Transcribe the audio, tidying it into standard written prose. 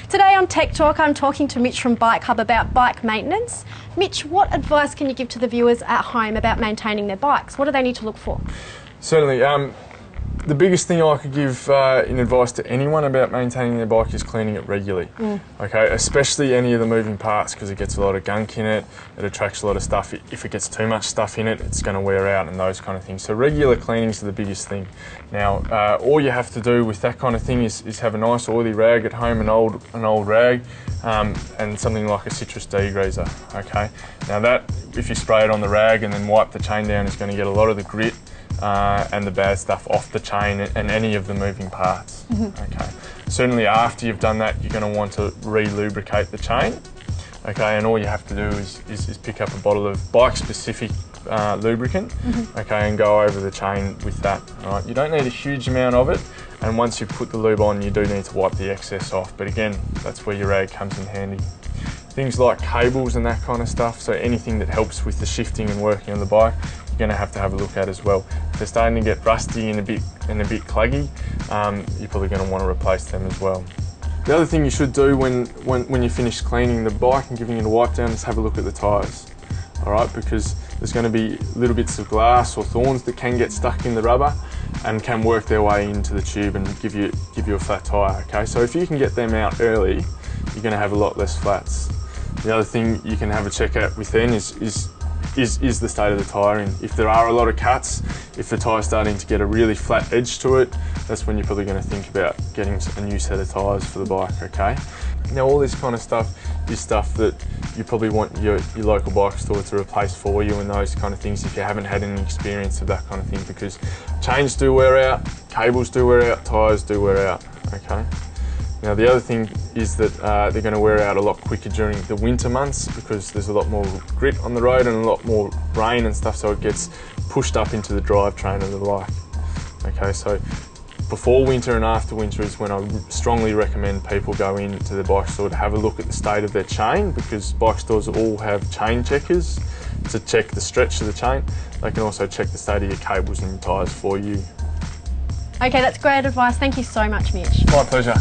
Today on Tech Talk, I'm talking to Mitch from Bike Hub about bike maintenance. Mitch, what advice can you give to the viewers at home about maintaining their bikes? What do they need to look for? Certainly. The biggest thing I could give in advice to anyone about maintaining their bike is cleaning it regularly. Okay, especially any of the moving parts, because it gets a lot of gunk in it, it attracts a lot of stuff. If it gets too much stuff in it, it's going to wear out and those kind of things. So regular cleanings are the biggest thing. Now, all you have to do with that kind of thing is have a nice oily rag at home, an old rag, and something like a citrus degreaser. Okay, now that, if you spray it on the rag and then wipe the chain down, is going to get a lot of the grit and the bad stuff off the chain and any of the moving parts. Okay. Certainly after you've done that, you're going to want to re-lubricate the chain. Okay, and all you have to do is pick up a bottle of bike-specific lubricant, okay, and go over the chain with that. All right. You don't need a huge amount of it, and once you put the lube on, you do need to wipe the excess off. But again, that's where your rag comes in handy. Things like cables and that kind of stuff, so anything that helps with the shifting and working on the bike, you're going to have a look at as well. If they're starting to get rusty and a bit claggy, you're probably going to want to replace them as well. The other thing you should do when you finish cleaning the bike and giving it a wipe down is have a look at the tyres. All right, because there's going to be little bits of glass or thorns that can get stuck in the rubber and can work their way into the tube and give you a flat tyre. Okay, so if you can get them out early, you're going to have a lot less flats. The other thing you can have a check out with then is the state of the tyre. And if there are a lot of cuts, if the tyre's starting to get a really flat edge to it, that's when you're probably going to think about getting a new set of tyres for the bike, okay? Now all this kind of stuff is stuff that you probably want your local bike store to replace for you and those kind of things if you haven't had any experience of that kind of thing, because chains do wear out, cables do wear out, tyres do wear out, okay? Now the other thing is that they're going to wear out a lot quicker during the winter months because there's a lot more grit on the road and a lot more rain and stuff, so it gets pushed up into the drivetrain of the bike. Okay, so before winter and after winter is when I strongly recommend people go into the bike store to have a look at the state of their chain, because bike stores all have chain checkers to check the stretch of the chain. They can also check the state of your cables and your tyres for you. Okay, that's great advice. Thank you so much, Mitch. My pleasure.